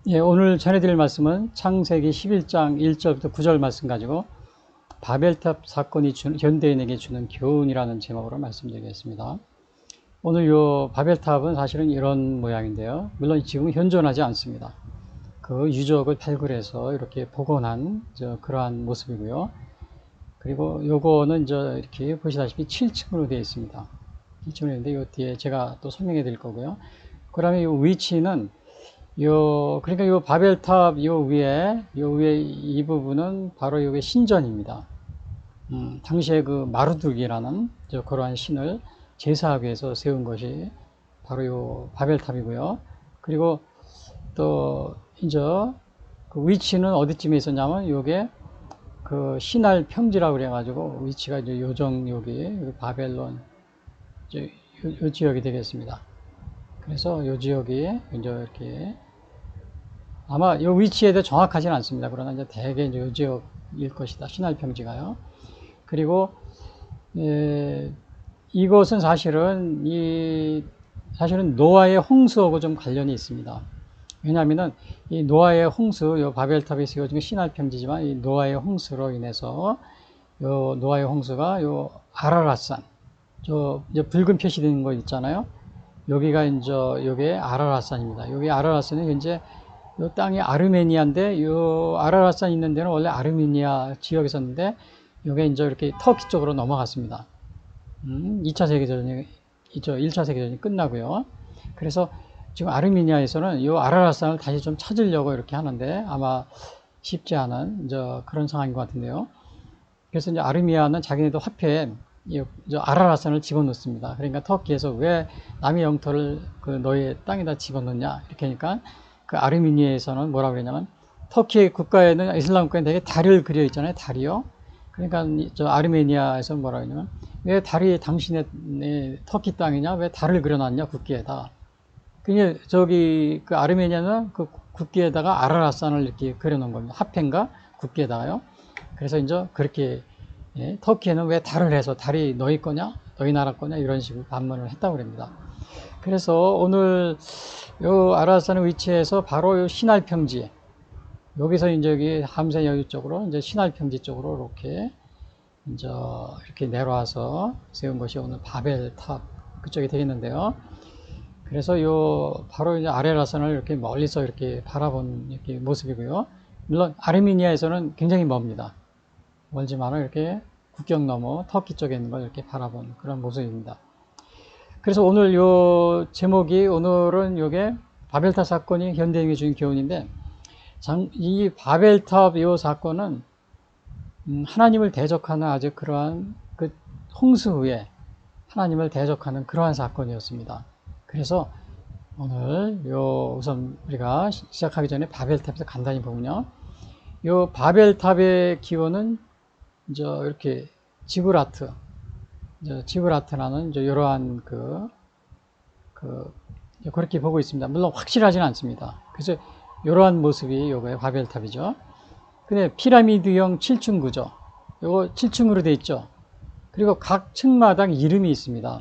예, 오늘 전해드릴 말씀은 창세기 11장 1절부터 9절 말씀 가지고 바벨탑 사건이 현대인에게 주는 교훈이라는 제목으로 말씀드리겠습니다. 오늘 요 바벨탑은 사실은 이런 모양인데요. 물론 지금은 현존하지 않습니다. 그 유적을 발굴해서 이렇게 복원한 그러한 모습이고요. 그리고 요거는 이렇게 보시다시피 7층으로 되어 있습니다. 7층으로 있는데 요 뒤에 제가 또 설명해 드릴 거고요. 그 다음에 요 위치는 그러니까 요 바벨탑 요 위에 이 부분은 바로 요게 신전입니다. 당시에 그 마르둑이라는 그러한 신을 제사하기 위해서 세운 것이 바로 요 바벨탑이고요. 그리고 또 이제 그 위치는 어디쯤에 있었냐면 요게 그 신할 평지라고 그래가지고 위치가 이제 요정 여기 바벨론 요 지역이 되겠습니다. 그래서 요 지역이 이제 이렇게 아마 요 위치에 대해 정확하지는 않습니다. 그러나 이제 대개 이제 요 지역일 것이다. 신할 평지가요. 그리고 이것은 사실은 노아의 홍수하고 좀 관련이 있습니다. 왜냐하면은 이 노아의 홍수, 요 바벨탑이 세워진 신할 평지지만 이 노아의 홍수로 인해서 요 노아의 홍수가 요 아라랏산, 이제 붉은 표시되는 거 있잖아요. 여기가 이제 요게 아라랏산입니다. 여기 아라랏산이 현재 요 땅이 아르메니아인데 요 아라랏산 있는 데는 원래 아르메니아 지역이었는데 요게 이제 이렇게 터키 쪽으로 넘어갔습니다. 2차 세계대전이 1차 세계대전이 끝나고요. 그래서 지금 아르메니아에서는 이 아라랏산을 다시 좀 찾으려고 이렇게 하는데 아마 쉽지 않은 그런 상황인 것 같은데요. 그래서 이제 아르메니아는 자기네도 화폐에 아라랏산을 집어넣습니다. 그러니까 터키에서 왜 남의 영토를 그 너의 땅에다 집어넣냐 이렇게 하니까 그 아르메니아에서는 뭐라고 그러냐면 터키 국가에는 이슬람 국가에 되게 다리를 그려 있잖아요. 다리요. 그러니까 아르메니아에서 뭐라고 하냐면 왜 달이 당신의 터키 땅이냐? 왜 달을 그려놨냐? 국기에다. 그게 그 아르메니아는 그 국기에다가 아라랏산을 이렇게 그려놓은 겁니다. 화폐인가? 국기에다가요. 그래서 이제 그렇게 터키에는 왜 달을 해서 달이 너희 거냐? 너희 나라 거냐? 이런 식으로 반문을 했다고 합니다. 그래서 오늘 요 아라랏산의 위치에서 바로 요 신할 평지 여기서 이제 여기 함센 여기 쪽으로 이제 신할 평지 쪽으로 이렇게 내려와서 세운 것이 오늘 바벨탑 그쪽이 되겠는데요. 그래서 바로 이제 아라랏산을 이렇게 멀리서 이렇게 바라본 이렇게 모습이고요. 물론 아르메니아에서는 굉장히 멉니다. 멀지만은 이렇게 국경 넘어 터키 쪽에 있는 걸 이렇게 바라본 그런 모습입니다. 그래서 오늘 제목이 오늘은 요게 바벨탑 사건이 현대인에게 준 교훈인데 이 바벨탑 사건은 하나님을 대적하는 아주 그러한 그 홍수 후에 하나님을 대적하는 그러한 사건이었습니다. 그래서 오늘 우선 우리가 시작하기 전에 바벨탑에서 간단히 보면요. 바벨탑의 기원은 이렇게 지브라트라는 이러한 그렇게 보고 있습니다. 물론 확실하지는 않습니다. 그래서 이러한 모습이 요거의 바벨탑이죠. 근데 피라미드형 7층 구조. 요거 7층으로 되어 있죠. 그리고 각 층마다 이름이 있습니다.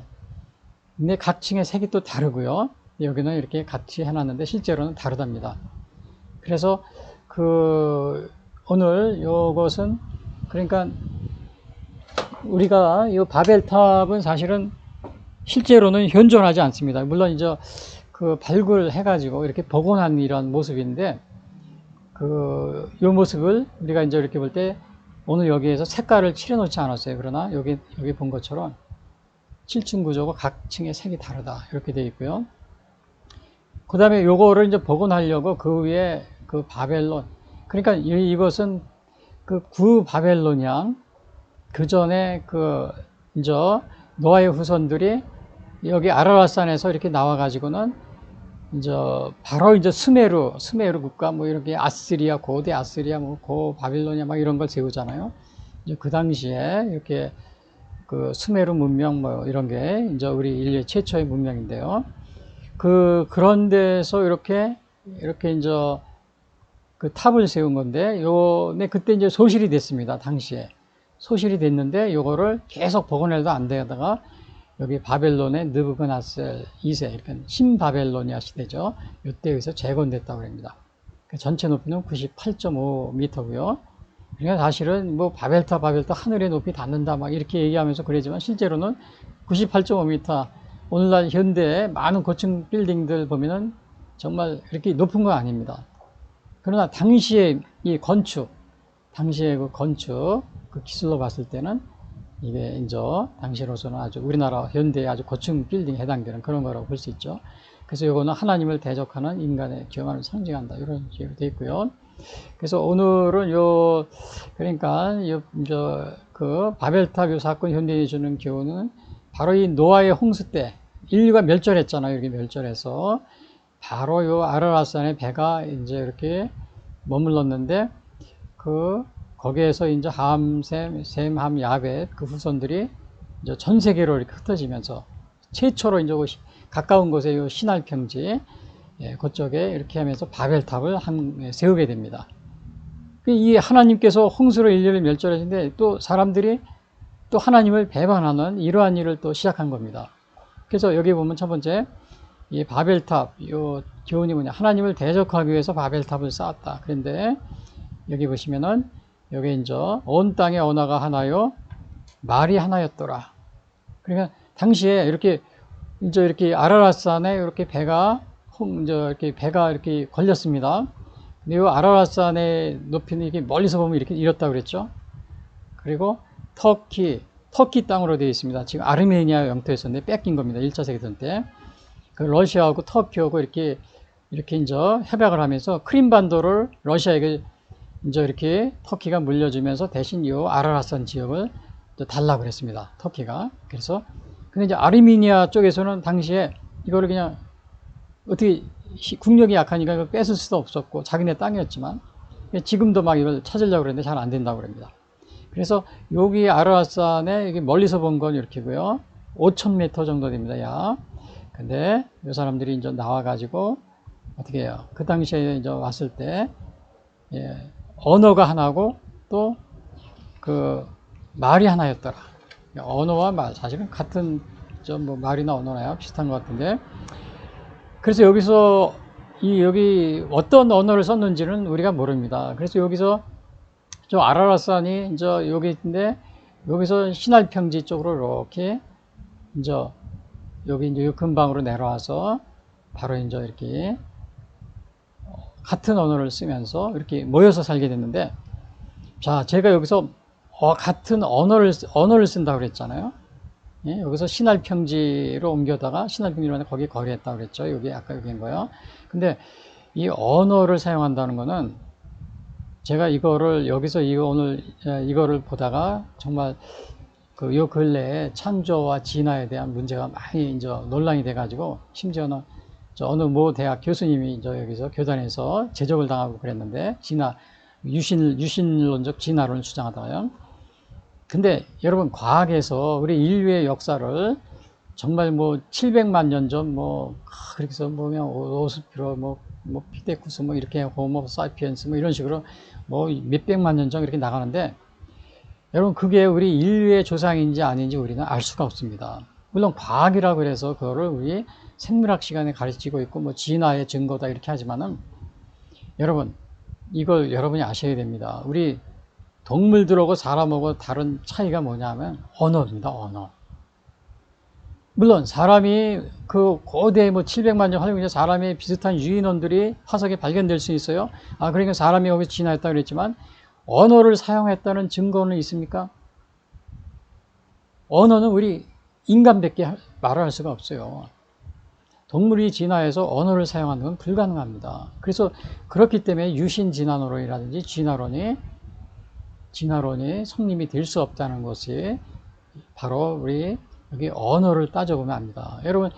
근데 각 층의 색이 또 다르고요. 여기는 이렇게 같이 해놨는데 실제로는 다르답니다. 그래서 오늘 요것은 그러니까 우리가 이 바벨탑은 사실은 실제로는 현존하지 않습니다. 물론 이제 그 발굴해가지고 이렇게 복원한 이런 모습인데 요 모습을 우리가 이제 이렇게 볼 때 오늘 여기에서 색깔을 칠해놓지 않았어요. 그러나 여기 본 것처럼 7층 구조고 각 층의 색이 다르다. 이렇게 되어 있고요. 그 다음에 요거를 이제 복원하려고 그 위에 그 바벨론. 그러니까 이것은 그 구 바벨론이랑 그 전에 이제 노아의 후손들이 여기 아라랏산에서 이렇게 나와가지고는 이제 바로 이제 스메르 국가 뭐 이렇게 아스리아 고대 아스리아 뭐 고 바빌로니아 막 이런 걸 세우잖아요. 이제 그 당시에 이렇게 그 스메르 문명 뭐 이런 게 이제 우리 인류 최초의 문명인데요. 그런 데서 이렇게 이제 그 탑을 세운 건데 그때 이제 소실이 됐습니다. 당시에 소실이 됐는데 요거를 계속 복원해도 안 되다가 여기 바벨론의 느부갓네살 2세, 그러니까 신바벨로니아 시대죠. 이때 여기서 재건됐다고 합니다. 전체 높이는 98.5m고요. 그러니까 사실은 뭐 바벨탑 하늘의 높이 닿는다 막 이렇게 얘기하면서 그러지만 실제로는 98.5m, 오늘날 현대의 많은 고층 빌딩들 보면은 정말 이렇게 높은 건 아닙니다. 그러나 당시에 이 건축, 당시의 그 건축, 그 기술로 봤을 때는 이게 이제 당시로서는 아주 우리나라 현대의 아주 고층 빌딩에 해당되는 그런 거라고 볼 수 있죠. 그래서 이거는 하나님을 대적하는 인간의 교만을 상징한다, 이런 식으로 되어 있고요. 그래서 오늘은 그러니까 그 바벨탑 사건 현대인이 주는 교훈은 바로 이 노아의 홍수 때 인류가 멸절했잖아요. 이렇게 멸절해서 바로 요 아라랏산에 배가 이제 이렇게 머물렀는데 거기에서 이제 함, 셈, 함, 야벳 그 후손들이 이제 전 세계로 이렇게 흩어지면서 최초로 이제 가까운 곳에 요 시날 평지, 그쪽에 이렇게 하면서 바벨탑을 세우게 됩니다. 이 하나님께서 홍수로 인류를 멸절하시는데 또 사람들이 또 하나님을 배반하는 이러한 일을 또 시작한 겁니다. 그래서 여기 보면 첫 번째, 이 바벨탑, 요 교훈이 뭐냐, 하나님을 대적하기 위해서 바벨탑을 쌓았다. 그런데 여기 보시면은 여기 이제 온 땅의 언어가 하나요, 말이 하나였더라. 그러니까 당시에 이렇게 이제 이렇게 아라랏산에 이렇게 배가 걸렸습니다. 근데 이 아라랏산의 높이는 이게 멀리서 보면 이렇게 이렇다 그랬죠. 그리고 터키 땅으로 되어 있습니다. 지금 아르메니아 영토였었는데 뺏긴 겁니다. 1차 세계대전 때. 그 러시아하고 터키하고 이렇게 이제 협약을 하면서 크림반도를 러시아에게 이제 이렇게 터키가 물려주면서 대신 이 아라랏산 지역을 달라고 그랬습니다. 터키가. 그래서 근데 이제 아르메니아 쪽에서는 당시에 이거를 그냥 어떻게 국력이 약하니까 이걸 뺏을 수도 없었고 자기네 땅이었지만 지금도 막 이걸 찾으려고 그랬는데 잘 안 된다고 그럽니다. 그래서 여기 아라랏산에 이게 멀리서 본 건 이렇게고요. 5,000m 정도 됩니다. 약. 근데 이 사람들이 이제 나와가지고 어떻게 해요? 그 당시에 이제 왔을 때 언어가 하나고 또 그 말이 하나였더라. 언어와 말 사실은 같은 뭐 말이나 언어나 비슷한 것 같은데, 그래서 여기서 여기 어떤 언어를 썼는지는 우리가 모릅니다. 그래서 여기서 저 아라랏산이 이제 여기인데 여기서 시날 평지 쪽으로 이렇게 이제 여기 이제 근방으로 내려와서 바로 이제 이렇게 같은 언어를 쓰면서 이렇게 모여서 살게 됐는데, 자, 제가 여기서 같은 언어를 쓴다고 그랬잖아요. 예, 여기서 신할 평지로 옮겨다가 신할 평지로 거기 거리했다고 그랬죠. 여기 아까 여기인 거요. 근데 이 언어를 사용한다는 거는 제가 여기서 오늘 이거를 보다가 정말 요 근래에 창조와 진화에 대한 문제가 많이 이제 논란이 돼가지고 심지어는 어느 모 대학 교수님이 이제 여기서 교단에서 제적을 당하고 그랬는데 유신론적 진화론을 주장하다가요. 근데 여러분, 과학에서 우리 인류의 역사를 정말 뭐 700만 년 전 그렇게 해서 보면 오스피로 피테쿠스 이렇게 호모 사피엔스 이런 식으로 몇백만 년 전 이렇게 나가는데, 여러분 그게 우리 인류의 조상인지 아닌지 우리는 알 수가 없습니다. 물론 과학이라고 해서 그거를 우리 생물학 시간에 가르치고 있고 진화의 증거다 이렇게 하지만은, 여러분 이걸 여러분이 아셔야 됩니다. 우리 동물들하고 사람하고 다른 차이가 뭐냐면 언어입니다. 언어. 물론 사람이 그 고대 700만 년 활용해서 사람의 비슷한 유인원들이 화석에 발견될 수 있어요. 그러니까 사람이 여기서 진화했다 그랬지만 언어를 사용했다는 증거는 있습니까? 언어는 우리 인간밖에 말을 할 수가 없어요. 동물이 진화해서 언어를 사용하는 건 불가능합니다. 그래서 그렇기 때문에 유신 진화론이라든지 진화론이 성립이 될 수 없다는 것이 바로 우리 여기 언어를 따져보면 압니다. 여러분,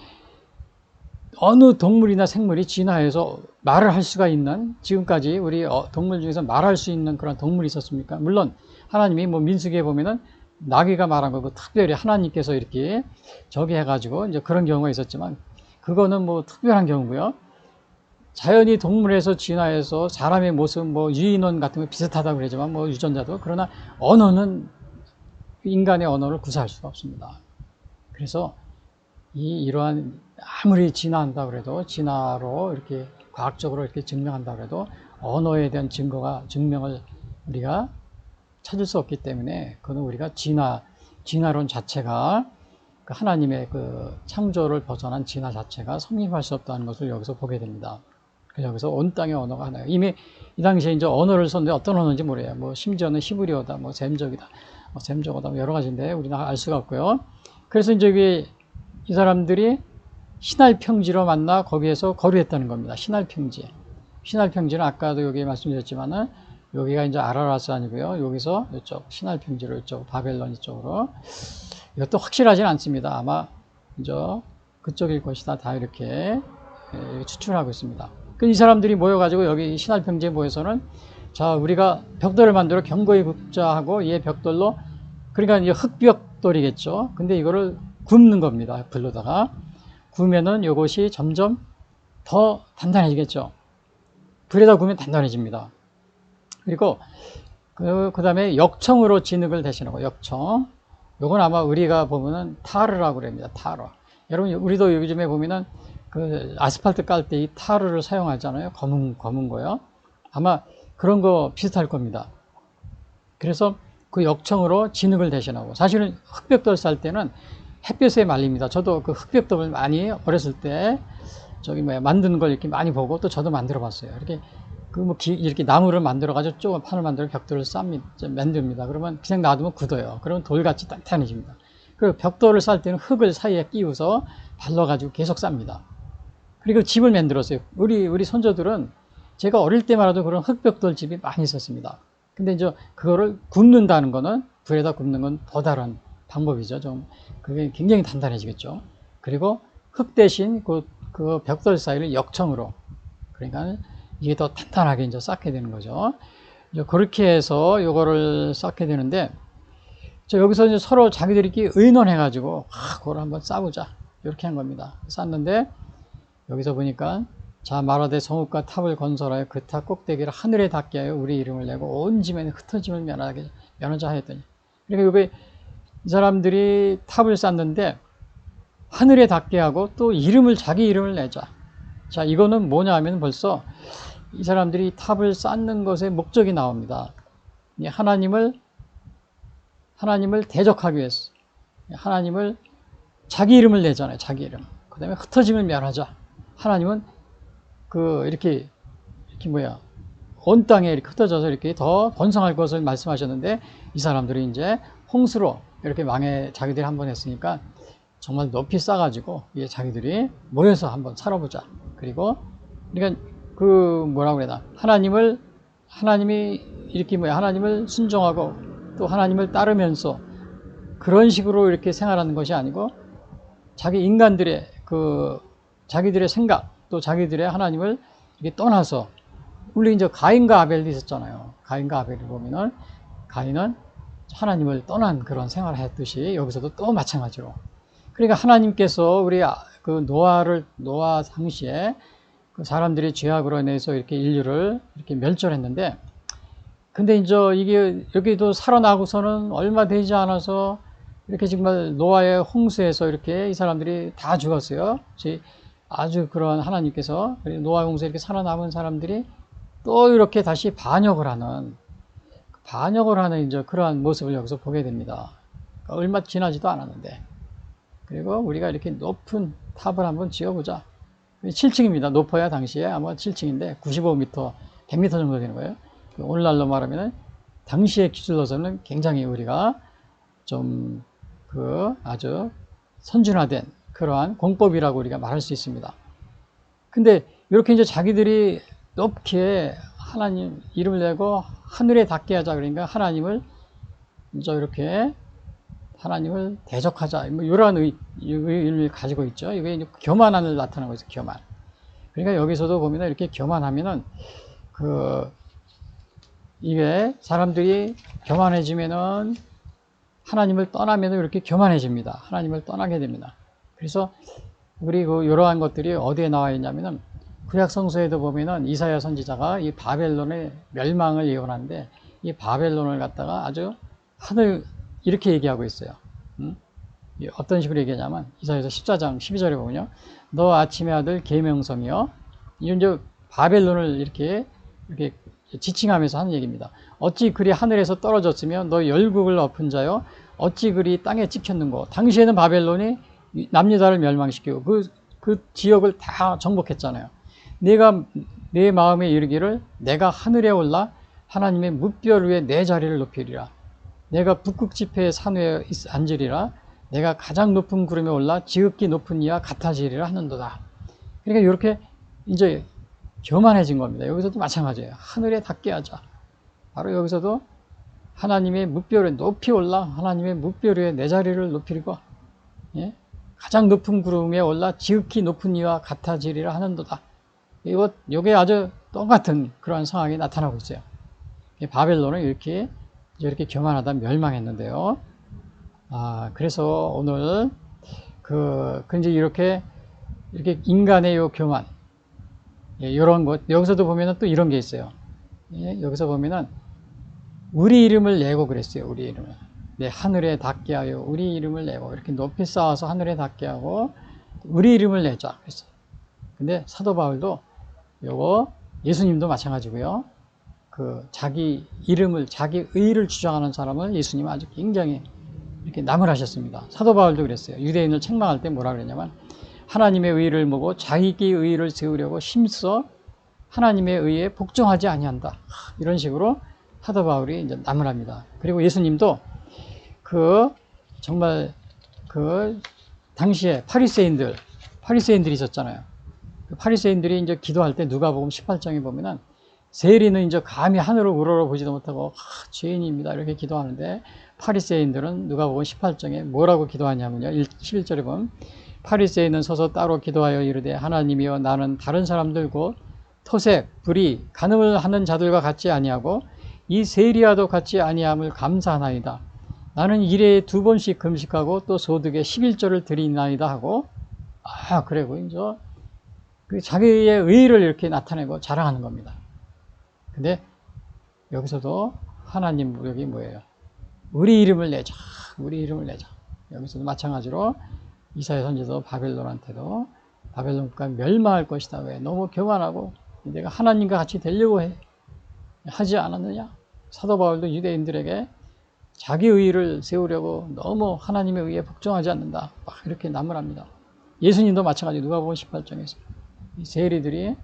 어느 동물이나 생물이 진화해서 말을 할 수가 있는, 지금까지 우리 동물 중에서 말할 수 있는 그런 동물이 있었습니까? 물론 하나님이 민수기에 보면은 나귀가 말한 거고 특별히 하나님께서 이렇게 저기 해가지고 이제 그런 경우가 있었지만, 그거는 특별한 경우고요. 자연이 동물에서 진화해서 사람의 모습, 유인원 같은 거 비슷하다고 그러지만 유전자도, 그러나 언어는 인간의 언어를 구사할 수가 없습니다. 그래서 이러한 아무리 진화한다 그래도 진화로 이렇게 과학적으로 이렇게 증명한다 그래도 언어에 대한 증명을 우리가 찾을 수 없기 때문에 그건 우리가 진화론 자체가 그 하나님의 그 창조를 벗어난 진화 자체가 성립할 수 없다는 것을 여기서 보게 됩니다. 그래서 여기서 온 땅의 언어가 하나예요. 이미 이 당시에 이제 언어를 썼는데 어떤 언어인지 모르요. 뭐 심지어는 히브리어다, 뭐 셈적이다, 뭐 셈적어다, 뭐 여러 가지인데 우리는 알 수가 없고요. 그래서 이제 이 사람들이 신할 평지로 만나 거기에서 거류했다는 겁니다. 신할 평지. 신할 평지는 아까도 여기 말씀드렸지만은 여기가 이제 아라라스 아니고요. 여기서 이쪽 신할 평지로 이쪽 바벨론 이쪽으로. 이것도 확실하진 않습니다. 아마 이제 그쪽일 것이다. 다 이렇게 추측하고 있습니다. 이 사람들이 모여가지고 여기 신할 평지에 모여서는 자 우리가 벽돌을 만들어 견고히 굽자 하고 이 벽돌로 그러니까 이제 흙벽돌이겠죠. 근데 이거를 굽는 겁니다. 불로다가 구우면은 이것이 점점 더 단단해지겠죠. 불에다 구우면 단단해집니다. 그리고 그 다음에 역청으로 진흙을 대신하고 역청. 요건 아마 우리가 보면은 타르라고 그럽니다. 타르. 여러분 우리도 요즘에 보면은 그 아스팔트 깔 때 이 타르를 사용하잖아요. 검은 거요. 아마 그런 거 비슷할 겁니다. 그래서 그 역청으로 진흙을 대신하고 사실은 흙벽돌 쌀 때는 햇볕에 말립니다. 저도 그 흙벽돌을 많이 어렸을 때 만드는 걸 이렇게 많이 보고 또 저도 만들어 봤어요. 이렇게 이렇게 나무를 만들어 가지고 조금 판을 만들어 벽돌을 만듭니다. 그러면 그냥 놔두면 굳어요. 그러면 돌같이 단단해집니다. 그리고 벽돌을 쌀 때는 흙을 사이에 끼워서 발라 가지고 계속 쌉니다. 그리고 집을 만들었어요. 우리 손자들은 제가 어릴 때만 해도 그런 흙벽돌 집이 많이 있었습니다. 근데 이제 그거를 굽는다는 거는 불에다 굽는 건 더 다른 방법이죠. 그게 굉장히 단단해지겠죠. 그리고 흙 대신 그 벽돌 사이를 역청으로 그러니까 이게 더 탄탄하게 이제 쌓게 되는 거죠. 이제 그렇게 해서 요거를 쌓게 되는데, 여기서 이제 서로 자기들끼리 의논해가지고, 그걸 한번 쌓보자. 이렇게 한 겁니다. 쌓는데, 여기서 보니까, 자, 말하되 성읍과 탑을 건설하여 그 탑 꼭대기를 하늘에 닿게 하여 우리 이름을 내고 온 지면에 흩어짐을 면하자 하였더니. 그러니까 여기 이 사람들이 탑을 쌓는데, 하늘에 닿게 하고 또 자기 이름을 내자. 자, 이거는 뭐냐 하면 벌써 이 사람들이 탑을 쌓는 것의 목적이 나옵니다. 하나님을 대적하기 위해서. 하나님을 자기 이름을 내잖아요. 자기 이름. 그 다음에 흩어짐을 면하자. 하나님은 이렇게 온 땅에 이렇게 흩어져서 이렇게 더 번성할 것을 말씀하셨는데 이 사람들이 이제 홍수로 이렇게 자기들이 한번 했으니까 정말 높이 쌓아가지고 자기들이 모여서 한번 살아보자. 그리고 그러니까 뭐라고 그래야 되나 하나님이 이렇게 하나님을 순종하고 또 하나님을 따르면서 그런 식으로 이렇게 생활하는 것이 아니고 인간들의 자기들의 생각 또 자기들의 하나님을 이렇게 떠나서 우리 이제 가인과 아벨도 있었잖아요. 가인과 아벨을 보면은 가인은 하나님을 떠난 그런 생활을 했듯이 여기서도 또 마찬가지로 그러니까 하나님께서 우리 노아 당시에 사람들이 죄악으로 인해서 이렇게 인류를 이렇게 멸절했는데, 근데 이제 이게 여기도 살아나고서는 얼마 되지 않아서 이렇게 정말 노아의 홍수에서 이렇게 이 사람들이 다 죽었어요. 아주 그런 하나님께서 노아의 홍수에 이렇게 살아남은 사람들이 또 이렇게 다시 반역을 하는 이제 그러한 모습을 여기서 보게 됩니다. 얼마 지나지도 않았는데. 그리고 우리가 이렇게 높은 탑을 한번 지어보자. 7층입니다. 높아야 당시에 아마 7층인데 95m, 100m 정도 되는 거예요. 오늘날로 말하면 당시의 기술로서는 굉장히 우리가 좀 아주 선진화된 그러한 공법이라고 우리가 말할 수 있습니다. 근데 이렇게 이제 자기들이 높게 하나님 이름을 내고 하늘에 닿게 하자 그러니까 하나님을 이제 이렇게 하나님을 대적하자. 이러한 의미를 가지고 있죠. 이게 이제 교만함을 나타내는 거죠. 교만. 그러니까 여기서도 보면 이렇게 교만하면은 이게 사람들이 교만해지면은 하나님을 떠나면은 이렇게 교만해집니다. 하나님을 떠나게 됩니다. 그래서 우리 이러한 것들이 어디에 나와 있냐면은 구약 성서에도 보면은 이사야 선지자가 이 바벨론의 멸망을 예언하는데 이 바벨론을 갖다가 아주 이렇게 얘기하고 있어요. 어떤 식으로 얘기하냐면 이사야서 14장 12절에 보면요. 너 아침의 아들 계명성이여. 이제 바벨론을 이렇게 지칭하면서 하는 얘기입니다. 어찌 그리 하늘에서 떨어졌으며 너 열국을 엎은 자여 어찌 그리 땅에 찍혔는고. 당시에는 바벨론이 남유다를 멸망시키고 그 지역을 다 정복했잖아요. 내가 내 마음에 이르기를 내가 하늘에 올라 하나님의 무별 위에 내 자리를 높이리라. 내가 북극 지폐의 산 위에 앉으리라. 내가 가장 높은 구름에 올라 지극히 높은 이와 같아지리라 하는도다. 그러니까 이렇게 이제 교만해진 겁니다. 여기서도 마찬가지예요. 하늘에 닿게 하자. 바로 여기서도 하나님의 무별 위에 높이 올라 하나님의 무별 위에 내 자리를 높이리고, 예? 가장 높은 구름에 올라 지극히 높은 이와 같아지리라 하는도다. 이게 아주 똑같은 그런 상황이 나타나고 있어요. 바벨론은 이렇게 교만하다 멸망했는데요. 그래서 오늘 이제 이렇게 인간의 요 교만, 이런 것, 여기서도 보면은 또 이런 게 있어요. 예, 여기서 보면은 우리 이름을 내고 그랬어요. 우리 이름을. 네, 하늘에 닿게 하여 우리 이름을 내고, 이렇게 높이 쌓아서 하늘에 닿게 하고 우리 이름을 내자 그랬어요. 근데 사도 바울도 요거, 예수님도 마찬가지고요. 자기 이름을, 자기 의를 주장하는 사람을 예수님은 아주 굉장히 이렇게 나무라셨습니다. 사도 바울도 그랬어요. 유대인을 책망할 때 뭐라 그랬냐면, 하나님의 의를 보고 자기 의를 세우려고 힘써 하나님의 의에 복종하지 아니한다. 이런 식으로 사도 바울이 이제 나무랍니다. 그리고 예수님도 정말 당시에 파리새인들이 있었잖아요. 파리새인들이 이제 기도할 때 누가복음 18장에 보면은 세리는 이제 감히 하늘을 우러러 보지도 못하고 죄인입니다 이렇게 기도하는데, 파리새인들은 누가복음 18장에 뭐라고 기도하냐면요. 11절에 보면 파리새인은 서서 따로 기도하여 이르되 하나님이여 나는 다른 사람들 곧 토색, 불의, 간음을 하는 자들과 같지 아니하고 이 세리와도 같지 아니함을 감사하나이다. 나는 일에 2번씩 금식하고 또 소득에 11조를 드리나이다 하고, 그리고 이제 자기의 의의를 이렇게 나타내고 자랑하는 겁니다. 근데 여기서도 하나님 여기 뭐예요? 우리 이름을 내자. 우리 이름을 내자. 여기서도 마찬가지로 이사야 선지자도 바벨론한테도 바벨론 국가 멸망할 것이다. 왜? 너무 교만하고 내가 하나님과 같이 되려고 하지 않았느냐? 사도 바울도 유대인들에게 자기 의의를 세우려고 너무 하나님의 의의에 복종하지 않는다. 막 이렇게 나무랍니다. 예수님도 마찬가지. 누가복음 18장에서 이 세리들이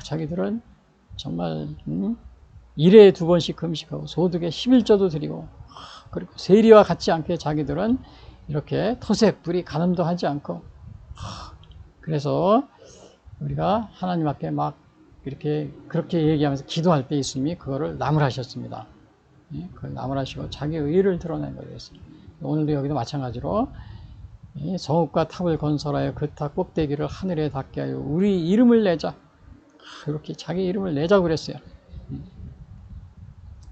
자기들은 정말 일에 2번씩 금식하고 소득에 11조도 드리고, 그리고 세리와 같지 않게 자기들은 이렇게 토색, 불의, 간음도 하지 않고, 그래서 우리가 하나님 앞에 막 이렇게 그렇게 얘기하면서 기도할 때 예수님이 그거를 나무라셨습니다. 그걸 나무라시고 자기 의의를 드러낸 거예요. 오늘도 여기도 마찬가지로 성읍과 탑을 건설하여 그 탑 꼭대기를 하늘에 닿게 하여 우리 이름을 내자. 이렇게 자기 이름을 내자 그랬어요.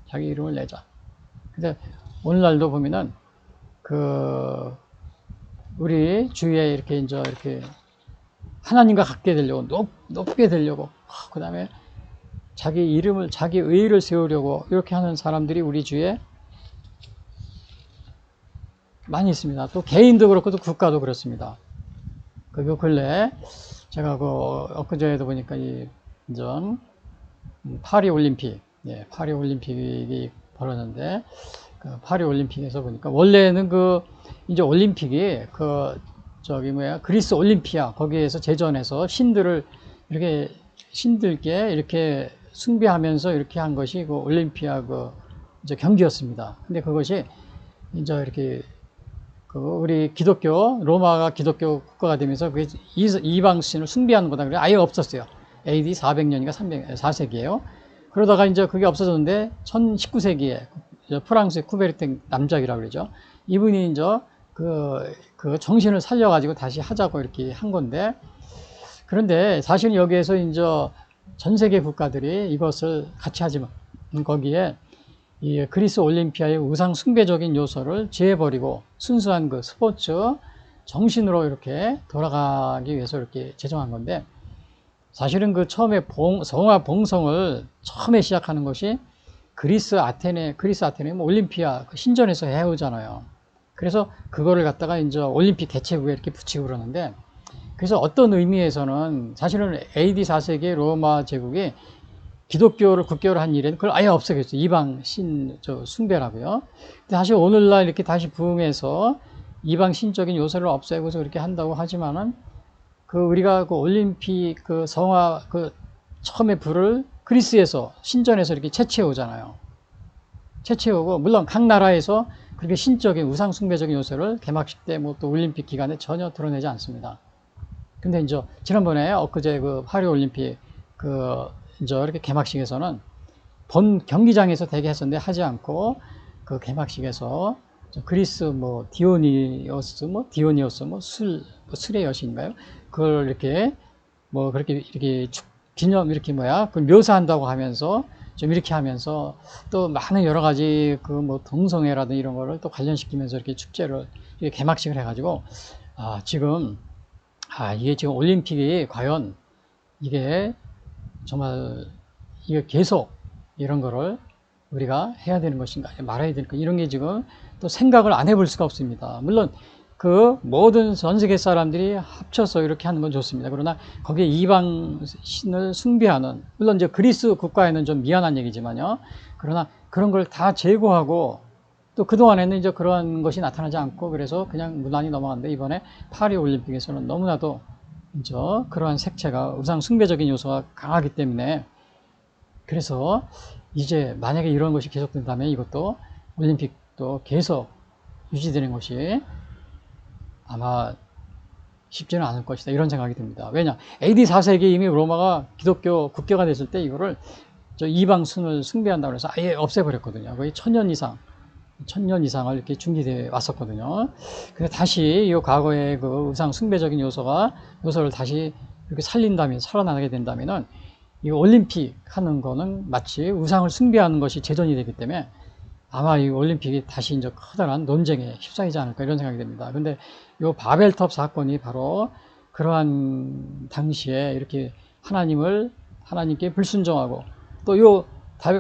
자기 이름을 내자. 근데 오늘날도 보면은 우리 주위에 이렇게 하나님과 같게 되려고 높게 되려고, 그 다음에 자기 이름을, 자기 의의를 세우려고 이렇게 하는 사람들이 우리 주위에 많이 있습니다. 또 개인도 그렇고 또 국가도 그렇습니다. 요 근래 제가 엊그제에도 보니까 파리 올림픽, 파리 올림픽이 벌어졌는데, 파리 올림픽에서 보니까 원래는 이제 올림픽이 그리스 올림피아 거기에서 제전해서 신들께 이렇게 숭배하면서 이렇게 한 것이 올림피아 이제 경기였습니다. 근데 그것이 이제 이렇게 우리 로마가 기독교 국가가 되면서 이방 신을 숭배하는 거다. 그래 아예 없었어요. AD 400년인가 4세기에요. 그러다가 이제 그게 없어졌는데 19세기에 프랑스의 쿠베르탱 남작이라고 그러죠. 이분이 이제 그 정신을 살려가지고 다시 하자고 이렇게 한 건데, 그런데 사실은 여기에서 이제 전 세계 국가들이 이것을 같이 하지만 거기에 이 그리스 올림피아의 우상 숭배적인 요소를 제해버리고 순수한 스포츠 정신으로 이렇게 돌아가기 위해서 이렇게 제정한 건데, 사실은 처음에 성화 봉성을 처음에 시작하는 것이 그리스 아테네 올림피아 신전에서 해오잖아요. 그래서 그거를 갖다가 이제 올림픽 개최국에 이렇게 붙이고 그러는데, 그래서 어떤 의미에서는 사실은 AD 4세기 로마 제국이 기독교를 국교로 한 일에는 그걸 아예 없애겠죠. 이방 숭배라고요. 근데 사실 오늘날 이렇게 다시 부흥해서 이방 신적인 요소를 없애고서 그렇게 한다고 하지만은 우리가 올림픽 성화 처음에 불을 그리스에서 신전에서 이렇게 채취해 오잖아요. 채취해 오고 물론 각 나라에서 그렇게 신적인 우상 숭배적인 요소를 개막식 때 뭐 또 올림픽 기간에 전혀 드러내지 않습니다. 근데 이제 지난번에 엊그제 파리 올림픽 이제 이렇게 개막식에서는 본 경기장에서 대기 했었는데 하지 않고 개막식에서 그리스 디오니오스 술의 여신인가요? 그걸 이렇게 그렇게 기념 그걸 묘사한다고 하면서 좀 이렇게 하면서 또 많은 여러 가지 동성애라든지 이런 거를 또 관련시키면서 이렇게 축제를 이렇게 개막식을 해가지고 이게 지금 올림픽이 과연 이게 정말 이게 계속 이런 거를 우리가 해야 되는 것인가 말아야 되는 것 이런 게 지금 또 생각을 안 해볼 수가 없습니다. 물론 모든 전 세계 사람들이 합쳐서 이렇게 하는 건 좋습니다. 그러나 거기에 이방 신을 숭배하는 물론 이제 그리스 국가에는 좀 미안한 얘기지만요. 그러나 그런 걸 다 제거하고 또 그동안에는 이제 그러한 것이 나타나지 않고 그래서 그냥 무난히 넘어갔는데 이번에 파리 올림픽에서는 너무나도 이제 그러한 색채가 우상 숭배적인 요소가 강하기 때문에 그래서 이제 만약에 이런 것이 계속된다면 이것도 올림픽도 계속 유지되는 것이 아마 쉽지는 않을 것이다 이런 생각이 듭니다. 왜냐 AD 4세기 이미 로마가 기독교 국교가 됐을 때 이거를 이방 순을 숭배한다고 해서 아예 없애버렸거든요. 거의 1000년 이상을 이렇게 중기돼 왔었거든요. 근데 다시 이 과거의 우상 숭배적인 요소를 다시 이렇게 살린다면 살아나게 된다면은 이 올림픽 하는 거는 마치 우상을 숭배하는 것이 제전이 되기 때문에 아마 이 올림픽이 다시 이제 커다란 논쟁에 휩싸이지 않을까 이런 생각이 듭니다. 근데 요 바벨탑 사건이 바로 그러한 당시에 이렇게 하나님께 불순종하고 또 요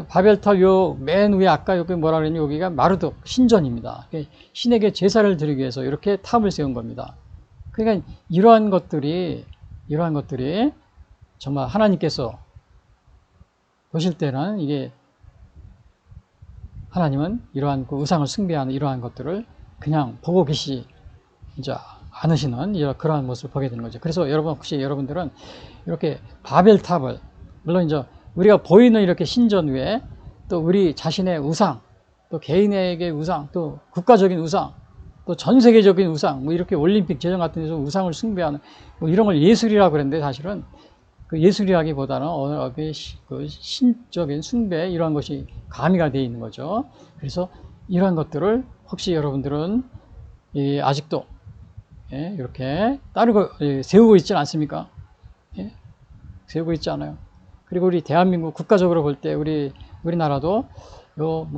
바벨탑 요 맨 위에 아까 여기 뭐라 그랬냐 여기가 마르독 신전입니다. 신에게 제사를 드리기 위해서 이렇게 탑을 세운 겁니다. 그러니까 이러한 것들이 정말 하나님께서 보실 때는 이게 하나님은 이러한 우상을 숭배하는 이러한 것들을 그냥 보고 계시지 않으시는 그러한 모습을 보게 되는 거죠. 그래서 혹시 여러분들은 이렇게 바벨탑을 물론 이제 우리가 보이는 이렇게 신전 위에 또 우리 자신의 우상, 또 개인에게 우상, 또 국가적인 우상, 또 전 세계적인 우상, 이렇게 올림픽 제전 같은 데서 우상을 숭배하는 이런 걸 예술이라고 그랬는데 사실은 예술이라기보다는 신적인 숭배 이러한 것이 가미가 되어 있는 거죠. 그래서 이러한 것들을 혹시 여러분들은 아직도 이렇게 세우고 있지 않습니까? 세우고 있지 않아요. 그리고 우리 대한민국 국가적으로 볼 때 우리나라도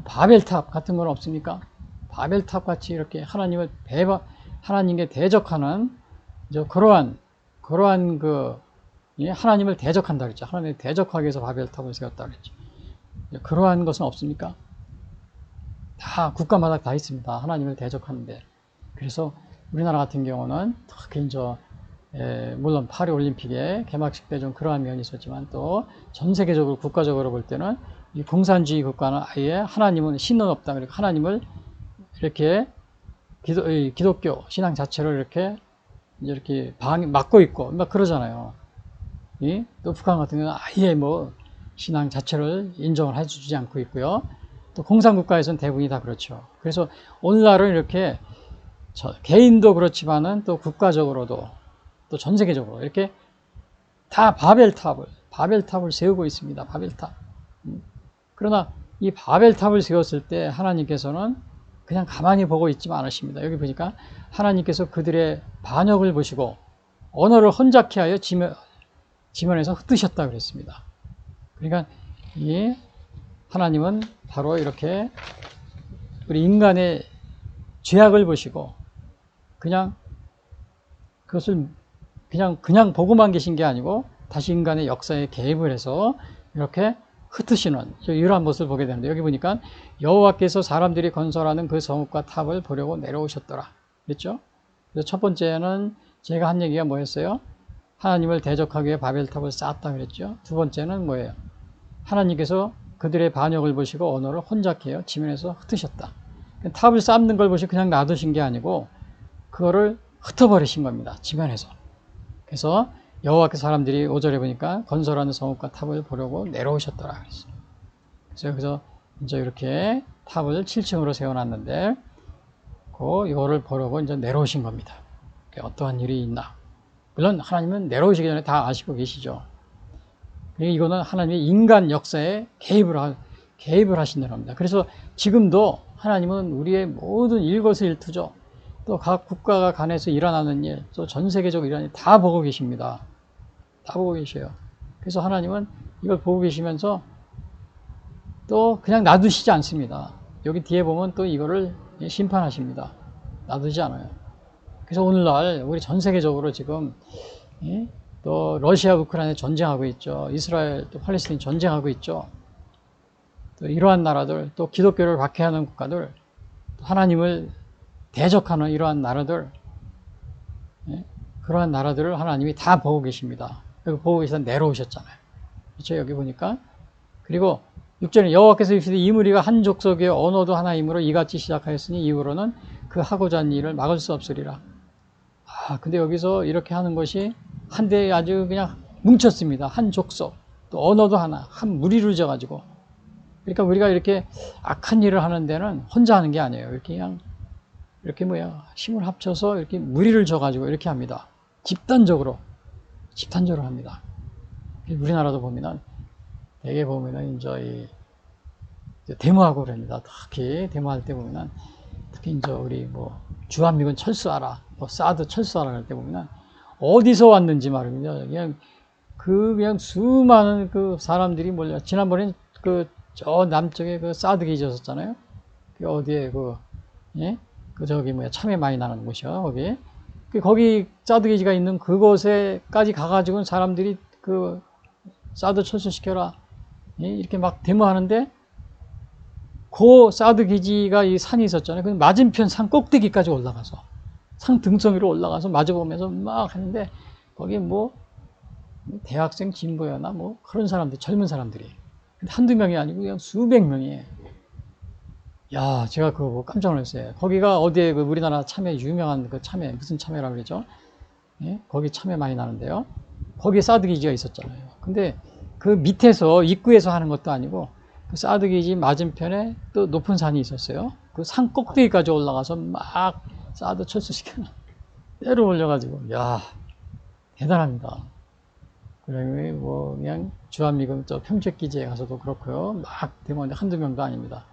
바벨탑 같은 건 없습니까? 바벨탑 같이 이렇게 하나님께 대적하는 그러한 하나님을 대적한다 그랬죠. 하나님을 대적하기 위해서 바벨탑을 세웠다 그랬죠. 그러한 것은 없습니까? 다 국가마다 다 있습니다. 하나님을 대적하는데. 그래서 우리나라 같은 경우는 특히 물론 파리 올림픽의 개막식 때 좀 그러한 면이 있었지만 또 전 세계적으로 국가적으로 볼 때는 이 공산주의 국가는 아예 하나님은 신은 없다. 그리고 하나님을 이렇게 기독교 신앙 자체를 이렇게 막고 있고 막 그러잖아요. 또 북한 같은 경우는 아예 신앙 자체를 인정을 해주지 않고 있고요. 또 공산국가에서는 대부분이 다 그렇죠. 그래서 오늘날은 이렇게 개인도 그렇지만은 또 국가적으로도 또 전 세계적으로 이렇게 다 바벨탑을 세우고 있습니다. 바벨탑. 그러나 이 바벨탑을 세웠을 때 하나님께서는 그냥 가만히 보고 있지만 않으십니다. 여기 보니까 하나님께서 그들의 반역을 보시고 언어를 혼잡케 하여 지면에서 흩으셨다 그랬습니다. 그러니까 이 하나님은 바로 이렇게 우리 인간의 죄악을 보시고 그냥 그것을 그냥 보고만 계신 게 아니고 다시 인간의 역사에 개입을 해서 이렇게 흩으시는 이러한 모습을 보게 되는데 여기 보니까 여호와께서 사람들이 건설하는 그 성읍과 탑을 보려고 내려오셨더라 그랬죠. 그래서 첫 번째는 제가 한 얘기가 뭐였어요? 하나님을 대적하기 위해 바벨탑을 쌓았다 그랬죠. 두 번째는 뭐예요? 하나님께서 그들의 반역을 보시고 언어를 혼잡해요. 지면에서 흩으셨다. 탑을 쌓는 걸 보시고 그냥 놔두신 게 아니고 그거를 흩어버리신 겁니다. 지면에서. 그래서 여호와께서 사람들이 5절에 보니까 건설하는 성읍과 탑을 보려고 내려오셨더라 그랬어요. 그래서 여기서 이제 이렇게 탑을 7층으로 세워놨는데 이거를 보려고 이제 내려오신 겁니다. 어떠한 일이 있나? 물론 하나님은 내려오시기 전에 다 아시고 계시죠. 이거는 하나님의 인간 역사에 개입을 하신다는 겁니다. 그래서 지금도 하나님은 우리의 모든 일거수일투족, 또 각 국가가 간에서 일어나는 일, 또 전 세계적으로 일어나는 일 다 보고 계십니다. 다 보고 계셔요. 그래서 하나님은 이걸 보고 계시면서 또 그냥 놔두시지 않습니다. 여기 뒤에 보면 또 이거를 심판하십니다. 놔두지 않아요. 그래서 오늘날 우리 전 세계적으로 지금 또 러시아, 우크라이나 전쟁하고 있죠. 이스라엘, 또 팔레스타인 전쟁하고 있죠. 또 이러한 나라들, 또 기독교를 박해하는 국가들, 하나님을 대적하는 이러한 나라들, 그러한 나라들을 하나님이 다 보고 계십니다. 여기 보고 계시다 내려오셨잖아요. 그렇죠? 여기 보니까. 그리고 6절에 여호와께서 이르시되 이 무리가 한 족속의 언어도 하나이므로 이같이 시작하였으니 이후로는 그 하고자 하는 일을 막을 수 없으리라. 근데 여기서 이렇게 하는 것이 한데 아주 그냥 뭉쳤습니다. 한 족속, 또 언어도 하나, 한 무리를 져가지고. 그러니까 우리가 이렇게 악한 일을 하는 데는 혼자 하는 게 아니에요. 이렇게 그냥, 이렇게 힘을 합쳐서 이렇게 무리를 져가지고 이렇게 합니다. 집단적으로 합니다. 우리나라도 보면은, 대개 보면은 이제 데모하고 그럽니다. 특히 데모할 때 보면은, 특히 이제 우리 주한미군 철수하라, 사드 철수하라 할 때 보면은, 어디서 왔는지 말입니다. 그냥 수많은 그 사람들이 몰려. 지난번에 저 남쪽에 그 사드 기지 있었잖아요. 그 어디에 참외 많이 나는 곳이요. 거기 사드 기지가 있는 그곳에까지 가가지고 사람들이 사드 철수시켜라. 이렇게 막 데모하는데, 그 사드 기지가 이 산이 있었잖아요. 그 맞은편 산 꼭대기까지 올라가서, 산 등성 위로 올라가서 마주보면서 막 하는데, 거기 대학생 진보였나 그런 사람들, 젊은 사람들이. 한두 명이 아니고 그냥 수백 명이. 야, 제가 그거 깜짝 놀랐어요. 거기가 어디에 우리나라 참외 유명한 참외, 무슨 참외라고 그러죠? 거기 참외 많이 나는데요. 거기에 사드 기지가 있었잖아요. 근데 그 밑에서 입구에서 하는 것도 아니고 그 사드 기지 맞은편에 또 높은 산이 있었어요. 그 산 꼭대기까지 올라가서 막 사드 철수시켜놔. 때려 올려가지고, 야, 대단합니다. 그래, 그냥 주한미군 평택기지에 가서도 그렇고요. 막 데모하는데 한두 명도 아닙니다.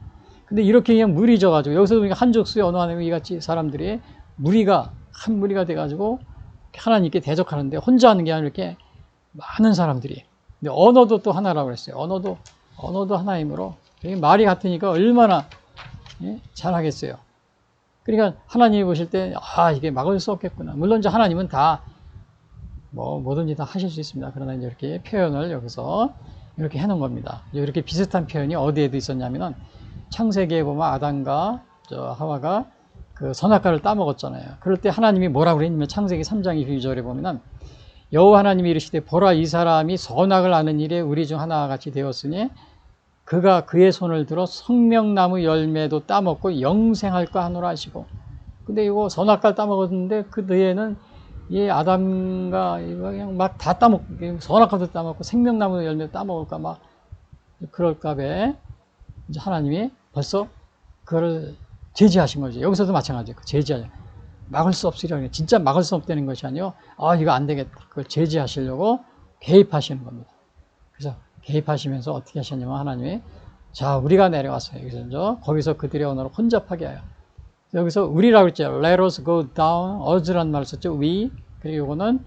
근데 이렇게 그냥 무리 져가지고, 여기서 보니까 한족수의 어느 하나님이 이같이 사람들이 한 무리가 돼가지고 하나님께 대적하는데 혼자 하는 게 아니라 이렇게 많은 사람들이. 근데 언어도 또 하나라고 그랬어요. 언어도 하나이므로. 말이 같으니까 얼마나 잘하겠어요. 그러니까 하나님이 보실 때, 이게 막을 수 없겠구나. 물론 이제 하나님은 다 뭐든지 다 하실 수 있습니다. 그러나 이제 이렇게 표현을 여기서 이렇게 해놓은 겁니다. 이렇게 비슷한 표현이 어디에도 있었냐면은 창세기에 보면 아담과 하와가 그 선악과를 따먹었잖아요. 그럴 때 하나님이 뭐라고 그랬냐면 창세기 3장 22절에 보면은 여호와 하나님이 이르시되 보라 이 사람이 선악을 아는 일에 우리 중 하나와 같이 되었으니 그가 그의 손을 들어 생명나무 열매도 따먹고 영생할까 하노라 하시고. 근데 이거 선악과를 따먹었는데 그 뒤에는 이 아담과 그냥 막 다 따먹고 선악과도 따먹고 생명나무 열매도 따먹을까 막 그럴까봐 이제 하나님이 벌써 그걸 제지하신 거죠. 여기서도 마찬가지예요. 제지하죠. 막을 수 없으리라. 진짜 막을 수 없다는 것이 아니요. 이거 안 되겠다. 그걸 제지하시려고 개입하시는 겁니다. 그래서 개입하시면서 어떻게 하셨냐면 하나님이 자, 우리가 내려왔어요. 여기서 거기서 그들의 언어를 혼잡하게 하여. 여기서 우리라고 했죠. Let us go down. us란 말을 썼죠. we. 그리고 이거는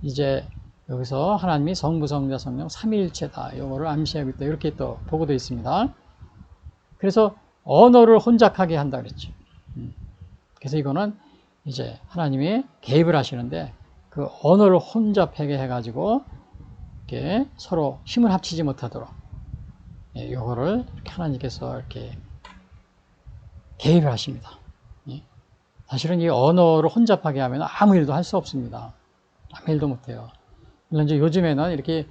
이제 여기서 하나님이 성부, 성자, 성령 삼위일체다. 이거를 암시하고 있다. 이렇게 또 보고도 있습니다. 그래서 언어를 혼잡하게 한다 그랬죠. 그래서 이거는 이제 하나님이 개입을 하시는데 그 언어를 혼잡하게 해가지고 이렇게 서로 힘을 합치지 못하도록 이거를 이렇게 하나님께서 이렇게 개입을 하십니다. 사실은 이 언어를 혼잡하게 하면 아무 일도 할 수 없습니다. 아무 일도 못해요. 물론 이제 요즘에는 이렇게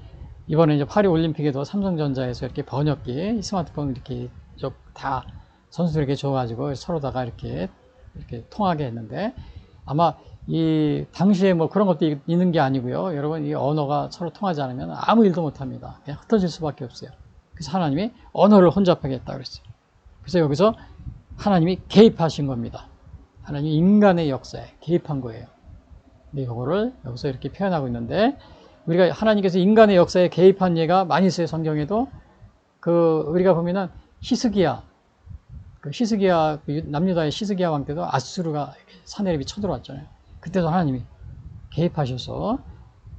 이번에 이제 파리 올림픽에도 삼성전자에서 이렇게 번역기, 스마트폰 이렇게 다 선수들에게 줘가지고 서로다가 이렇게 통하게 했는데 아마 이 당시에 뭐 그런 것도 있는 게 아니고요. 여러분 이 언어가 서로 통하지 않으면 아무 일도 못 합니다. 그냥 흩어질 수밖에 없어요. 그래서 하나님이 언어를 혼잡하게 했다 그랬어요. 그래서 여기서 하나님이 개입하신 겁니다. 하나님이 인간의 역사에 개입한 거예요. 근데 이거를 여기서 이렇게 표현하고 있는데 우리가 하나님께서 인간의 역사에 개입한 예가 많이 있어요. 성경에도 우리가 보면은 히스기야 남유다의 히스기야 왕 때도 아수르가 사내립이 쳐들어왔잖아요. 그때도 하나님이 개입하셔서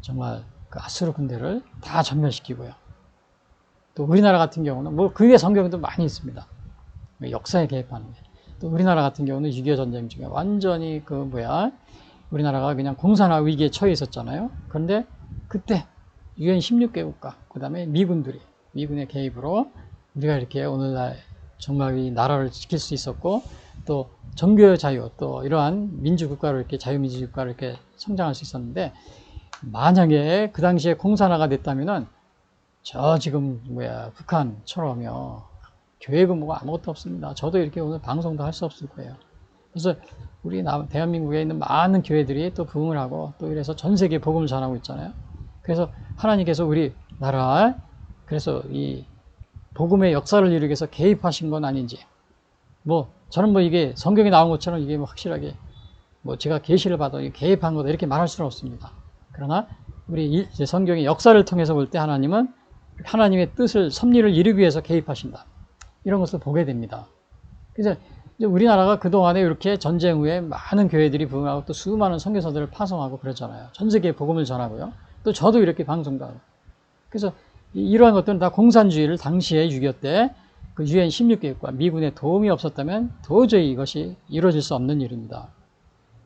정말 그 아수르 군대를 다 전멸시키고요. 또 우리나라 같은 경우는 뭐 그 외 성경에도 많이 있습니다. 역사에 개입하는 게. 또 우리나라 같은 경우는 6.25 전쟁 중에 완전히 우리나라가 그냥 공산화 위기에 처해 있었잖아요. 그런데 그때 UN 16개국가, 그 다음에 미군의 개입으로 우리가 이렇게 오늘날 정말 이 나라를 지킬 수 있었고, 또 종교의 자유, 또 이러한 민주국가로 이렇게 자유민주국가로 이렇게 성장할 수 있었는데, 만약에 그 당시에 공산화가 됐다면은 지금 북한처럼요, 교회고 뭐가 아무것도 없습니다. 저도 이렇게 오늘 방송도 할 수 없을 거예요. 그래서 우리 대한민국에 있는 많은 교회들이 또 부흥을 하고 또 이래서 전 세계에 복음을 전하고 있잖아요. 그래서 하나님께서 우리 나라에 그래서 이 복음의 역사를 이루기 위해서 개입하신 건 아닌지, 저는 이게 성경에 나온 것처럼 이게 확실하게 제가 계시를 받아 개입한 거다 이렇게 말할 수는 없습니다. 그러나 우리 성경의 역사를 통해서 볼 때 하나님은 하나님의 뜻을 섭리를 이루기 위해서 개입하신다. 이런 것을 보게 됩니다. 그래서 우리나라가 그동안에 이렇게 전쟁 후에 많은 교회들이 부흥하고 또 수많은 선교사들을 파송하고 그랬잖아요. 전 세계에 복음을 전하고요. 또 저도 이렇게 방송도 하고. 그래서 이러한 것들은 다 공산주의를 당시에 6.25 때 그 UN 16개국과 미군의 도움이 없었다면 도저히 이것이 이루어질 수 없는 일입니다.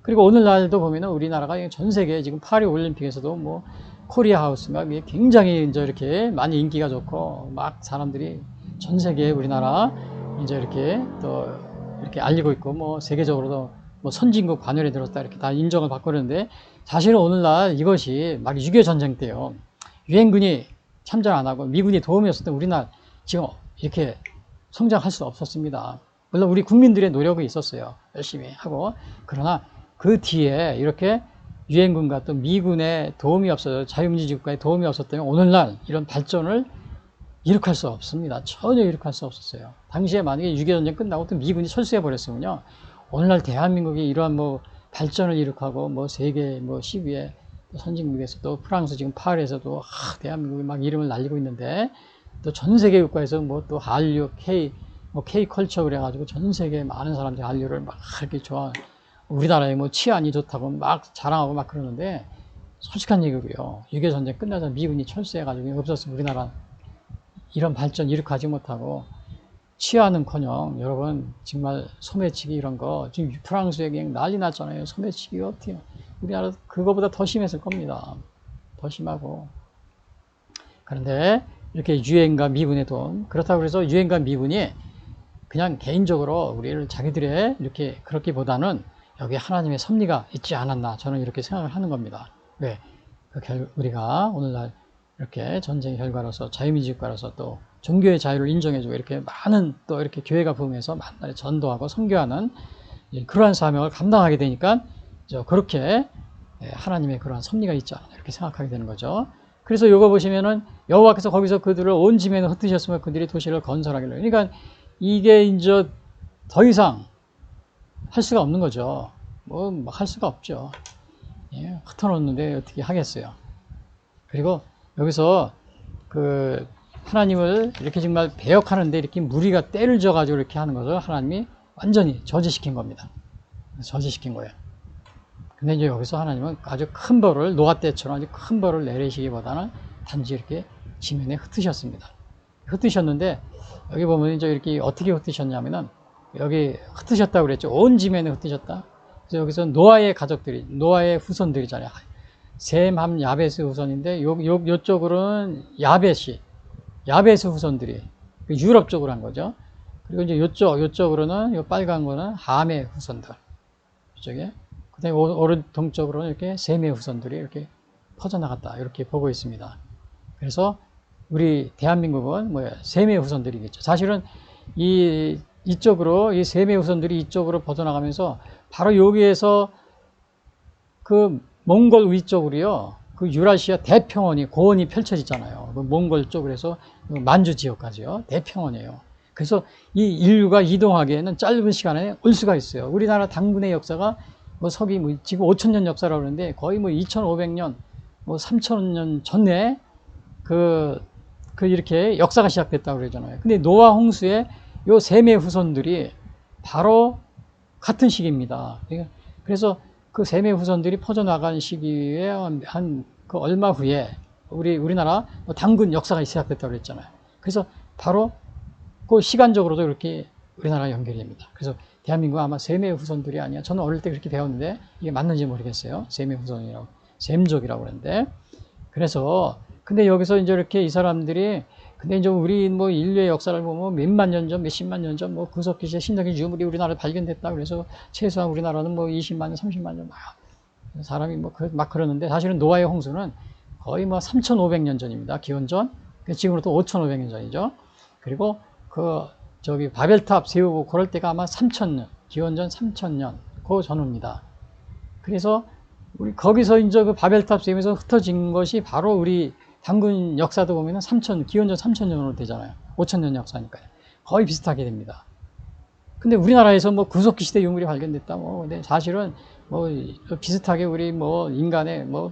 그리고 오늘날도 보면은 우리나라가 전 세계에 지금 파리 올림픽에서도 코리아 하우스가 굉장히 이제 이렇게 많이 인기가 좋고 막 사람들이 전 세계에 우리나라 이제 이렇게 또 이렇게 알리고 있고 세계적으로도 선진국 반열에 들었다 이렇게 다 인정을 받고 그러는데 사실은 오늘날 이것이 막 6.25 전쟁 때요. 유엔군이 참전 안 하고 미군이 도움이 없을 때 우리나라 지금 이렇게 성장할 수 없었습니다. 물론 우리 국민들의 노력이 있었어요. 열심히 하고. 그러나 그 뒤에 이렇게 유엔군과 또 미군의 도움이 없어서 자유민주주의국가의 도움이 없었다면 오늘날 이런 발전을 이룩할 수 없습니다. 전혀 이룩할 수 없었어요. 당시에 만약에 6.25 전쟁 끝나고 또 미군이 철수해버렸으면요. 오늘날 대한민국이 이러한 발전을 이룩하고 세계 시위에 선진국에서 또 프랑스 지금 파리에서도 대한민국이 막 이름을 날리고 있는데 또 전 세계 국가에서 또 한류, K 컬처 그래가지고 전 세계 많은 사람들이 한류를 막 이렇게 좋아하는 우리나라에 치안이 좋다고 막 자랑하고 막 그러는데 솔직한 얘기고요. 6.25 전쟁 끝나서 미군이 철수해가지고 없었으면 우리나라 이런 발전 이룩하지 못하고 치안은커녕 여러분 정말 소매치기 이런 거 지금 프랑스에 그냥 난리 났잖아요. 소매치기 어떻게 우리나라 그거보다 더 심했을 겁니다. 더 심하고. 그런데 이렇게 유엔과 미군의 돈 그렇다고 해서 유엔과 미군이 그냥 개인적으로 우리를 자기들의 이렇게 그렇기보다는 여기 하나님의 섭리가 있지 않았나 저는 이렇게 생각을 하는 겁니다. 왜? 우리가 오늘날 이렇게 전쟁의 결과로서 자유민주국가로서 또 종교의 자유를 인정해주고 이렇게 많은 또 이렇게 교회가 부흥해서 만날에 전도하고 선교하는 그러한 사명을 감당하게 되니까 그렇게 하나님의 그러한 섭리가 있지 않나 이렇게 생각하게 되는 거죠. 그래서 요거 보시면은 여호와께서 거기서 그들을 온 지면에 흩으셨으며 그들이 도시를 건설하길래 그러니까 이게 이제 더 이상 할 수가 없는 거죠. 할 수가 없죠. 예, 흩어놓는데 어떻게 하겠어요. 그리고 여기서 하나님을 이렇게 정말 배역하는데 이렇게 무리가 때를 져가지고 이렇게 하는 것을 하나님이 완전히 저지시킨 겁니다. 저지시킨 거예요. 근데 이제 여기서 하나님은 아주 큰 벌을, 노아 때처럼 아주 큰 벌을 내리시기보다는 단지 이렇게 지면에 흩으셨습니다. 흩으셨는데, 여기 보면 이제 이렇게 어떻게 흩으셨냐면은, 여기 흩으셨다고 그랬죠. 온 지면에 흩으셨다. 그래서 여기서 노아의 가족들이, 노아의 후손들이잖아요. 셈, 함, 야벳의 후손인데, 요쪽으로는 야벳의 후손들이, 유럽 쪽으로 한 거죠. 그리고 이제 요쪽으로는, 요 빨간 거는 함의 후손들. 이쪽에. 그 다음에 오른 동쪽으로는 이렇게 셈의 후손들이 이렇게 퍼져나갔다 이렇게 보고 있습니다. 그래서 우리 대한민국은 뭐예요? 셈의 후손들이겠죠. 사실은 이쪽으로 이 셈의 후손들이 이쪽으로 퍼져나가면서 바로 여기에서 그 몽골 위쪽으로요. 그 유라시아 대평원이 고원이 펼쳐지잖아요. 그 몽골 쪽으로 해서 만주 지역까지요. 대평원이에요. 그래서 이 인류가 이동하기에는 짧은 시간에 올 수가 있어요. 우리나라 당군의 역사가 뭐 서기 뭐 지금 5,000년 역사라고 그러는데 거의 뭐 2,500년, 뭐 3,000년 전에 이렇게 역사가 시작됐다고 그러잖아요. 근데 노아 홍수의 요 셈의 후손들이 바로 같은 시기입니다. 그래서 그 셈의 후손들이 퍼져나간 시기에 그 얼마 후에 우리나라 당군 역사가 시작됐다고 그랬잖아요. 그래서 바로 그 시간적으로도 이렇게 우리나라가 연결이 됩니다. 그래서 대한민국 아마 셈의 후손들이 아니야. 저는 어릴 때 그렇게 배웠는데 이게 맞는지 모르겠어요. 셈의 후손이라고, 셈족이라고 그러는데. 그래서 근데 여기서 이제 이렇게 이 사람들이 근데 이제 우리 뭐 인류의 역사를 보면 몇만 년 전, 몇십만 년 전 뭐 구석기 시대 신석기 유물이 우리나라에 발견됐다. 그래서 최소한 우리나라는 뭐 20만 년, 30만 년 막 사람이 막 그러는데 사실은 노아의 홍수는 거의 뭐 3,500년 전입니다. 기원전. 지금으로부터 5,500년 전이죠. 그리고 바벨탑 세우고 그럴 때가 아마 3,000년, 기원전 3,000년 그 전후입니다. 그래서 우리 거기서 이제 그 바벨탑 세우면서 흩어진 것이 바로 우리 당군 역사도 보면은 기원전 3,000년으로 되잖아요. 5,000년 역사니까요. 거의 비슷하게 됩니다. 근데 우리나라에서 뭐 구석기 시대 유물이 발견됐다. 근데 사실은 뭐 비슷하게 우리 뭐 인간의 뭐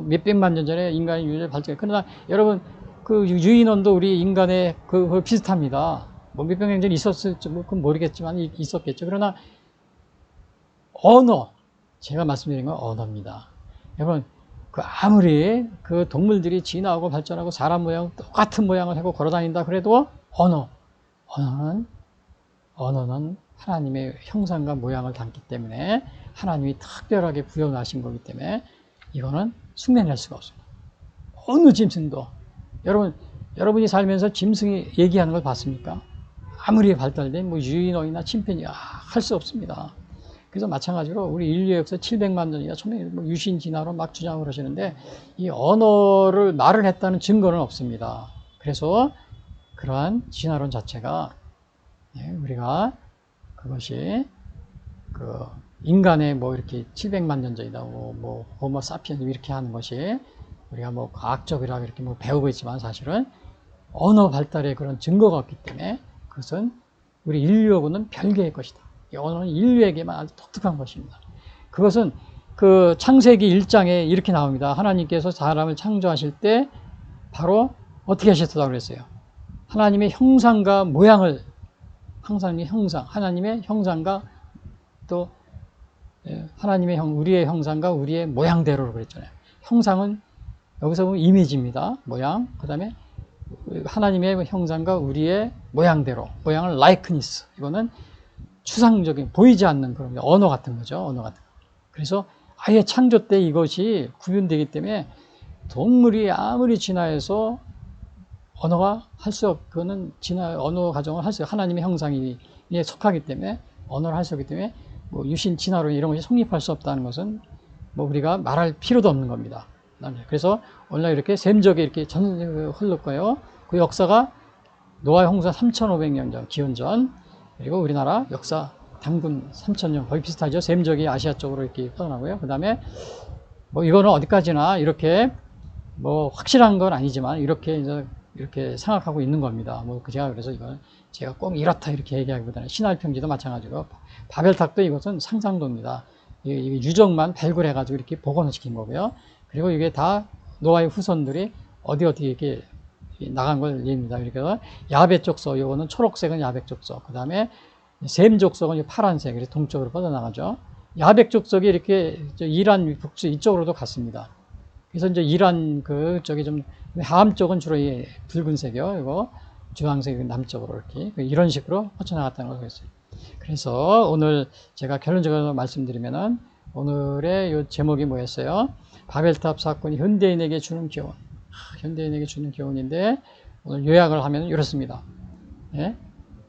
몇백만 년 전에 인간의 유전을 발견. 그러나 여러분 그 유인원도 우리 인간의 그 비슷합니다. 뭐 몇백 년 전에 있었을지 그건 모르겠지만 있었겠죠. 그러나 언어, 제가 말씀드린 건 언어입니다. 여러분 아무리 그 동물들이 진화하고 발전하고 사람 모양 똑같은 모양을 하고 걸어다닌다 그래도 언어는 하나님의 형상과 모양을 담기 때문에 하나님이 특별하게 부여하신 거기 때문에 이거는 흉내낼 수가 없습니다. 어느 짐승도 여러분이 살면서 짐승이 얘기하는 걸 봤습니까? 아무리 발달된 뭐 유인원이나 침팬지 할 수 없습니다. 그래서 마찬가지로 우리 인류의 역사 700만 년이나 1000년 뭐 유신 진화로 막 주장을 하시는데 이 언어를 말을 했다는 증거는 없습니다. 그래서 그러한 진화론 자체가 우리가 그것이 그 인간의 뭐 이렇게 700만 년 전이다 뭐 호모 사피엔스 이렇게 하는 것이 우리가 뭐 과학적이라고 이렇게 뭐 배우고 있지만 사실은 언어 발달의 그런 증거가 없기 때문에 그것은 우리 인류하고는 별개의 것이다. 이 언어는 인류에게만 아주 독특한 것입니다. 그것은 그 창세기 1장에 이렇게 나옵니다. 하나님께서 사람을 창조하실 때 바로 어떻게 하셨다고 그랬어요? 하나님의 형상과 모양을 하나님의 형상과 또 우리의 형상과 우리의 모양대로 그랬잖아요. 형상은 여기서 보면 이미지입니다. 모양. 그 다음에 하나님의 형상과 우리의 모양대로. 모양을 likeness. 이거는 추상적인, 보이지 않는 그런 언어 같은 거죠. 언어 같은 거. 그래서 아예 창조 때 이것이 구분되기 때문에 동물이 아무리 진화해서 언어가 그거는 언어 가정을 할 수, 하나님의 형상에 속하기 때문에 언어를 할 수 없기 때문에 뭐 유신 진화론 이런 것이 성립할 수 없다는 것은 뭐 우리가 말할 필요도 없는 겁니다. 그래서 오늘날 이렇게 셈적이 이렇게 흘렀고요. 그 역사가 노아의 홍수 3,500년 전, 기원전, 그리고 우리나라 역사 당군 3,000년 거의 비슷하죠. 셈적이 아시아 쪽으로 이렇게 퍼져나고요. 그 다음에 뭐 이거는 어디까지나 이렇게 뭐 확실한 건 아니지만 이렇게 생각하고 있는 겁니다. 뭐 그래서 이건 제가 꼭 이렇다 이렇게 얘기하기보다는 신할평지도 마찬가지고 바벨탑도 이것은 상상도입니다. 이게 유적만 발굴해가지고 이렇게 복원을 시킨 거고요. 그리고 이게 다 노아의 후손들이 어떻게 이렇게 나간 걸 얘기합니다. 그러니까 야베 족속, 요거는 초록색은 야베 족속, 그 다음에 셈 족속은 파란색, 이렇게 동쪽으로 뻗어나가죠. 야베 족속이 이렇게 이란 북쪽 이쪽으로도 갔습니다. 그래서 이제 이란 저기 좀 하암 쪽은 주로 붉은색이요. 이거 주황색 남쪽으로 이렇게 이런 식으로 뻗쳐나갔다는 걸 보였어요. 그래서 오늘 제가 결론적으로 말씀드리면은 오늘의 요 제목이 뭐였어요? 바벨탑 사건이 현대인에게 주는 교훈. 현대인에게 주는 교훈인데 오늘 요약을 하면 이렇습니다. 예?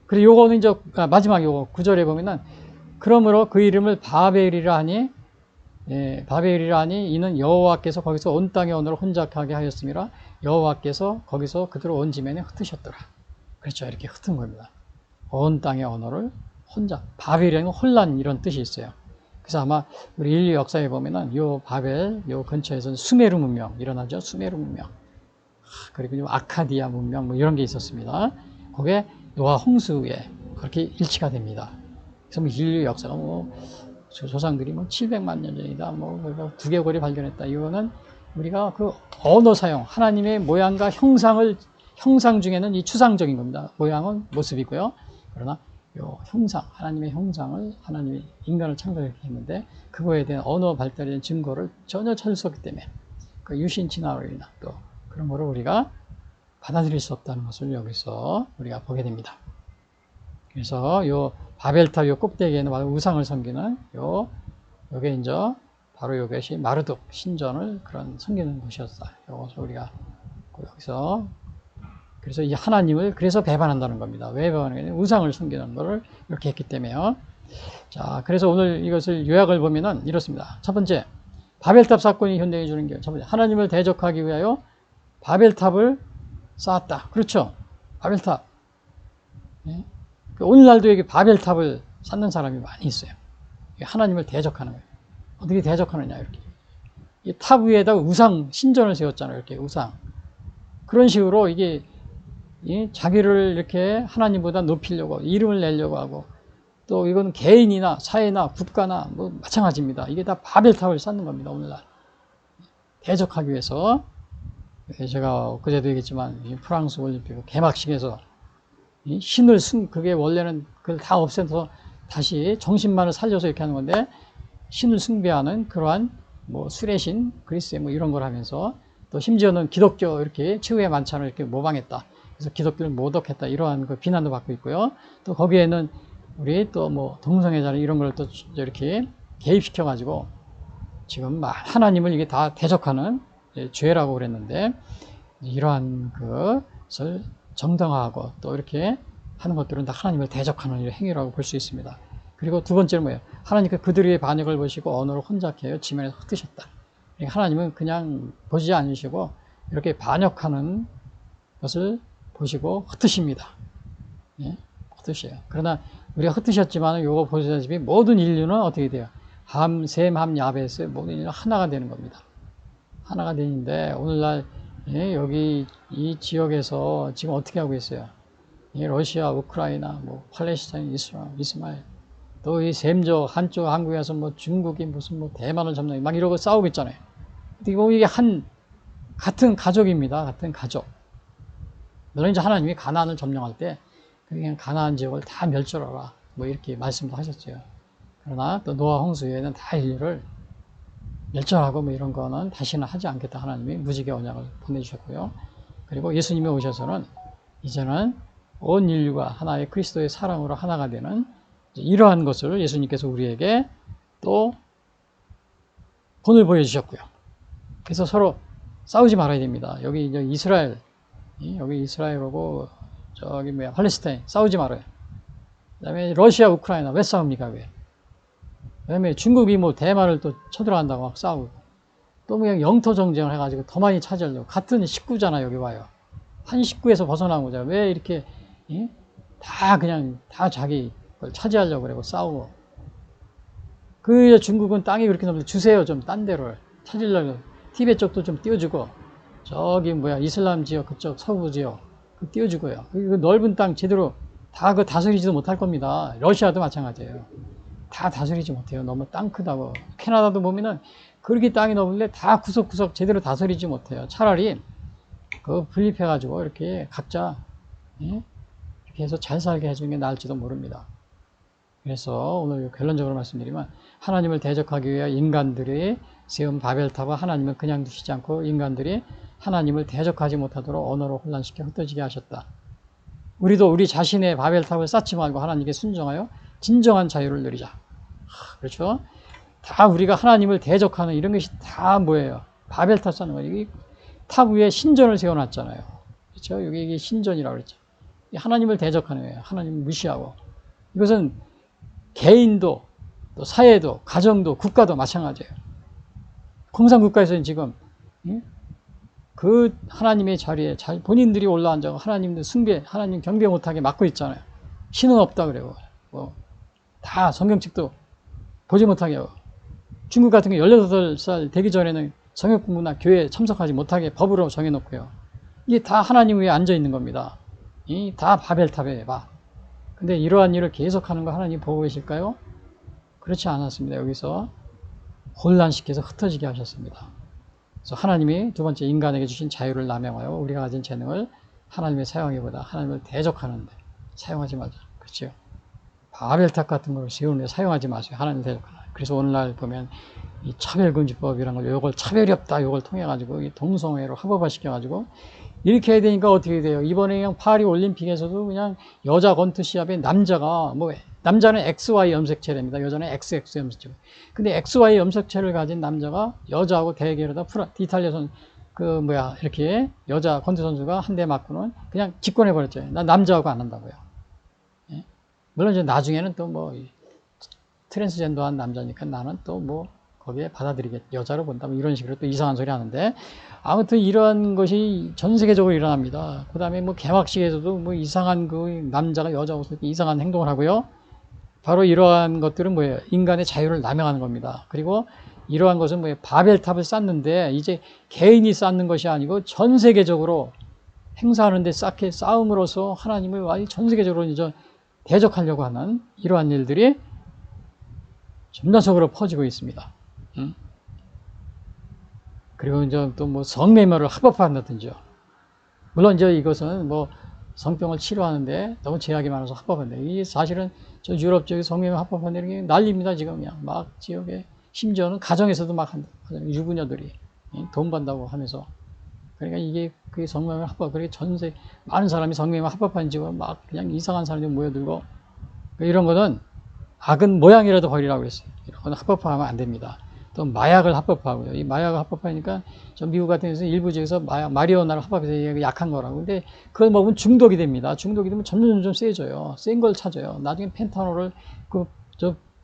그리고 요거는 이제 마지막 요거 9절에 보면은 그러므로 그 이름을 바벨이라 하니 바벨이라니 이는 여호와께서 거기서 온 땅의 언어를 혼잡하게 하였음이라 여호와께서 거기서 그들을 온 지면에 흩으셨더라. 그렇죠. 이렇게 흩은 겁니다. 온 땅의 언어를 혼잡. 바벨이라는 혼란 이런 뜻이 있어요. 그래서 아마 우리 인류 역사에 보면은 요 바벨 요 근처에서는 수메르 문명 일어나죠. 수메르 문명. 그리고 아카디아 문명 뭐 이런 게 있었습니다. 그게 노아 홍수에 그렇게 일치가 됩니다. 그래서 뭐 인류 역사가 뭐 조상들이 뭐 700만 년 전이다. 뭐 두개골이 발견했다. 이거는 우리가 그 언어 사용, 하나님의 모양과 형상 중에는 이 추상적인 겁니다. 모양은 모습이고요. 그러나 요 형상, 하나님의 형상을 하나님이 인간을 창조했는데 그거에 대한 언어 발달에 대한 증거를 전혀 찾을 수 없기 때문에 그 유신 진화로 인한 또 그런 거를 우리가 받아들일 수 없다는 것을 여기서 우리가 보게 됩니다. 그래서 요 바벨탑 요 꼭대기에는 바로 우상을 섬기는 요게 이제 바로 요것이 마르둑 신전을 그런 섬기는 곳이었다. 요것을 우리가 여기서 그래서 이 하나님을 그래서 배반한다는 겁니다. 왜 배반하냐면 우상을 섬기는 것을 이렇게 했기 때문에요. 자, 그래서 오늘 이것을 요약을 보면은 이렇습니다. 첫 번째, 바벨탑 사건이 현대해 주는 게 첫 번째, 하나님을 대적하기 위하여 바벨탑을 쌓았다. 그렇죠? 바벨탑. 예? 오늘날도 여기 바벨탑을 쌓는 사람이 많이 있어요. 하나님을 대적하는 거예요. 어떻게 대적하느냐, 이렇게. 이 탑 위에다가 우상, 신전을 세웠잖아요. 이렇게 우상. 그런 식으로 이게 자기를 이렇게 하나님보다 높이려고, 이름을 내려고 하고, 또 이건 개인이나 사회나 국가나 뭐 마찬가지입니다. 이게 다 바벨탑을 쌓는 겁니다. 오늘날. 대적하기 위해서. 제가 그제도 얘기했지만, 프랑스 올림픽 개막식에서 신을 그게 원래는 그걸 다 없애서 다시 정신만을 살려서 이렇게 하는 건데, 신을 숭배하는 그러한 뭐 수레신, 그리스의 뭐 이런 걸 하면서 또 심지어는 기독교 이렇게 최후의 만찬을 이렇게 모방했다. 그래서 기독교를 모독했다. 이러한 그 비난도 받고 있고요. 또 거기에는 우리 또 뭐 동성애자는 이런 걸 또 이렇게 개입시켜가지고 지금 하나님을 이게 다 대적하는 죄라고 그랬는데 이러한 것을 정당화하고 또 이렇게 하는 것들은 다 하나님을 대적하는 행위라고 볼 수 있습니다. 그리고 두 번째는 뭐예요? 하나님께 그들의 반역을 보시고 언어를 혼잡케 하여 지면에서 흩으셨다. 하나님은 그냥 보지 않으시고 이렇게 반역하는 것을 보시고 흩으십니다. 예? 흩으셔요. 그러나 우리가 흩으셨지만 이거 보시다시피 모든 인류는 어떻게 돼요? 함, 셈, 함, 야베스 모든 인류는 하나가 되는 겁니다. 하나가 되는데 오늘날 여기 이 지역에서 지금 어떻게 하고 있어요? 러시아, 우크라이나, 뭐 팔레스타인, 이스라엘 또 이 셈족 한쪽 한국에서 뭐 중국이 무슨 뭐 대만을 잡는 막 이러고 싸우고 있잖아요. 이게 같은 가족입니다. 같은 가족. 물론 이제 하나님이 가나안을 점령할 때 그냥 가나안 지역을 다 멸절하라 뭐 이렇게 말씀도 하셨어요. 그러나 또 노아 홍수에는 다 인류를 멸절하고 뭐 이런 거는 다시는 하지 않겠다 하나님이 무지개 언약을 보내주셨고요. 그리고 예수님이 오셔서는 이제는 온 인류가 하나의 그리스도의 사랑으로 하나가 되는 이러한 것을 예수님께서 우리에게 또 본을 보여주셨고요. 그래서 서로 싸우지 말아야 됩니다. 여기 이제 여기 이스라엘하고 저기 팔레스타인 싸우지 말아요. 그다음에 러시아, 우크라이나 왜 싸웁니까? 왜? 그다음에 중국이 뭐 대만을 또 쳐들어간다고 막 싸우고 또 그냥 영토 정쟁을 해가지고 더 많이 차지하려고 같은 식구잖아. 여기 와요. 한 식구에서 벗어난 거잖아. 왜 이렇게 다 자기 걸 차지하려고 그러고 싸우고 그 중국은 땅이 그렇게 넓은데 주세요. 좀 딴 데를 찾으려고 티베트 쪽도 좀 띄워주고 저기 이슬람 지역 그쪽 서부 지역 그 띄워주고요. 그 넓은 땅 제대로 다 그 다스리지도 못할 겁니다. 러시아도 마찬가지예요. 다 다스리지 못해요. 너무 땅 크다고. 캐나다도 보면은 그렇게 땅이 넓은데 다 구석구석 제대로 다스리지 못해요. 차라리 그 분립해가지고 이렇게 각자 이렇게 해서 잘 살게 해주는 게 나을지도 모릅니다. 그래서 오늘 결론적으로 말씀드리면 하나님을 대적하기 위해 인간들이 세운 바벨탑은 하나님은 그냥 두시지 않고 인간들이 하나님을 대적하지 못하도록 언어로 혼란시켜 흩어지게 하셨다. 우리도 우리 자신의 바벨탑을 쌓지 말고 하나님께 순종하여 진정한 자유를 누리자. 그렇죠? 다 우리가 하나님을 대적하는 이런 것이 다 뭐예요? 바벨탑 쌓는 거예요. 여기 탑 위에 신전을 세워놨잖아요. 그렇죠? 여기 이게 신전이라고 그랬죠. 하나님을 대적하는 거예요. 하나님을 무시하고. 이것은 개인도, 또 사회도, 가정도, 국가도 마찬가지예요. 공산국가에서는 지금 그 하나님의 자리에 본인들이 올라앉아 하나님들 숭배, 하나님 경배 못하게 막고 있잖아요. 신은 없다 그래요. 다 성경책도 보지 못하게 하고. 중국 같은 게 18살 되기 전에는 성역 공부나 교회에 참석하지 못하게 법으로 정해놓고요. 이게 다 하나님 위에 앉아 있는 겁니다. 다 바벨탑에 봐. 근데 이러한 일을 계속하는 거 하나님 보고 계실까요? 그렇지 않았습니다. 여기서 혼란시켜서 흩어지게 하셨습니다. 그래서 하나님이 두 번째 인간에게 주신 자유를 남용하여 우리가 가진 재능을 하나님의 사용하기보다 하나님을 대적하는데 사용하지 말자. 그렇죠? 바벨탑 같은 걸 세우는데 사용하지 마세요. 하나님 대적하는. 그래서 오늘날 보면 이 차별금지법이라는 걸 요걸 차별이 없다. 요걸 통해 가지고 동성애로 합법화 시켜 가지고 이렇게 해야 되니까 어떻게 돼요? 이번에 그냥 파리 올림픽에서도 그냥 여자 권투 시합에 남자가 남자는 XY 염색체랍니다. 여자는 XX 염색체. 근데 XY 염색체를 가진 남자가 여자하고 대결하다 이탈리아 이렇게 여자 권투 선수가 한 대 맞고는 그냥 직권해 버렸죠. 난 남자하고 안 한다고요. 예? 물론 이제 나중에는 또 트랜스젠더한 남자니까 나는 또 거기에 여자로 본다. 이런 식으로 또 이상한 소리 하는데 아무튼 이러한 것이 전 세계적으로 일어납니다. 그 다음에 개막식에서도 이상한 남자가 여자하고 이상한 행동을 하고요. 바로 이러한 것들은 뭐예요? 인간의 자유를 남용하는 겁니다. 그리고 이러한 것은 바벨탑을 쌓는데 이제 개인이 쌓는 것이 아니고 전 세계적으로 행사하는데 쌓음으로써 하나님을 전 세계적으로 이제 대적하려고 하는 이러한 일들이 전반적으로 퍼지고 있습니다. 그리고 이제 또 성매매를 합법화한다든지요. 물론 이제 이것은 성병을 치료하는데 너무 제약이 많아서 합법화한다. 이게 사실은 저 유럽 지역에 성매매 합법화되는 게 난리입니다. 지금 그냥 지역에 심지어는 가정에서도 한다. 유부녀들이 돈 번다고 하면서. 그러니까 이게 그 성매매 합법. 그러니까 전세 많은 사람이 성매매 합법화인 지금 그냥 이상한 사람들이 모여들고 이런 거는 악은 모양이라도 버리라고 했어요. 이런 건 합법화하면 안 됩니다. 또 마약을 합법화하고요. 이 마약을 합법화하니까 저 미국 같은 데서 일부 지역에서 마리오나를 합법해서 약한 거라고. 근데 그걸 먹으면 중독이 됩니다. 중독이 되면 점점 세져요. 센 걸 찾아요. 나중에 펜타놀을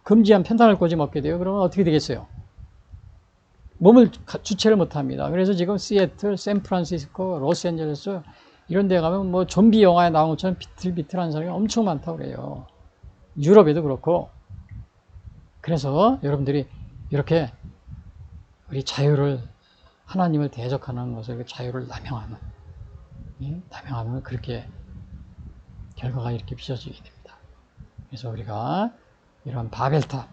금지한 펜타놀 꽂이 먹게 돼요. 그러면 어떻게 되겠어요? 몸을 주체를 못 합니다. 그래서 지금 시애틀, 샌프란시스코, 로스앤젤레스 이런 데 가면 좀비 영화에 나온 것처럼 비틀비틀한 사람이 엄청 많다고 그래요. 유럽에도 그렇고. 그래서 여러분들이 이렇게 우리 자유를 하나님을 대적하는 것을 자유를 남용하면 그렇게 결과가 이렇게 빚어지게 됩니다. 그래서 우리가 이런 바벨탑을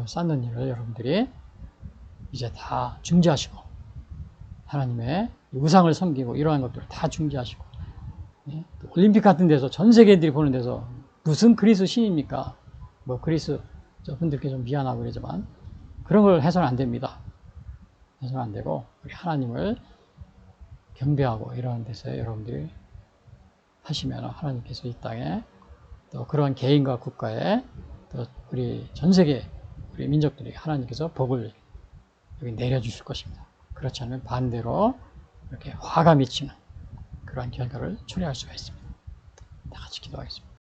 쌓는 일을 여러분들이 이제 다 중지하시고 하나님의 우상을 섬기고 이러한 것들을 다 중지하시고 올림픽 같은 데서 전 세계인들이 보는 데서 무슨 그리스 신입니까? 그리스 분들께 좀 미안하고 그러지만 그런 걸 해서는 안 됩니다. 해서는 안 되고 우리 하나님을 경배하고 이러한 데서 여러분들이 하시면 하나님께서 이 땅에 또 그런 개인과 국가에 또 우리 전 세계 우리 민족들에게 하나님께서 복을 여기 내려주실 것입니다. 그렇지 않으면 반대로 이렇게 화가 미치는 그러한 결과를 초래할 수가 있습니다. 다 같이 기도하겠습니다.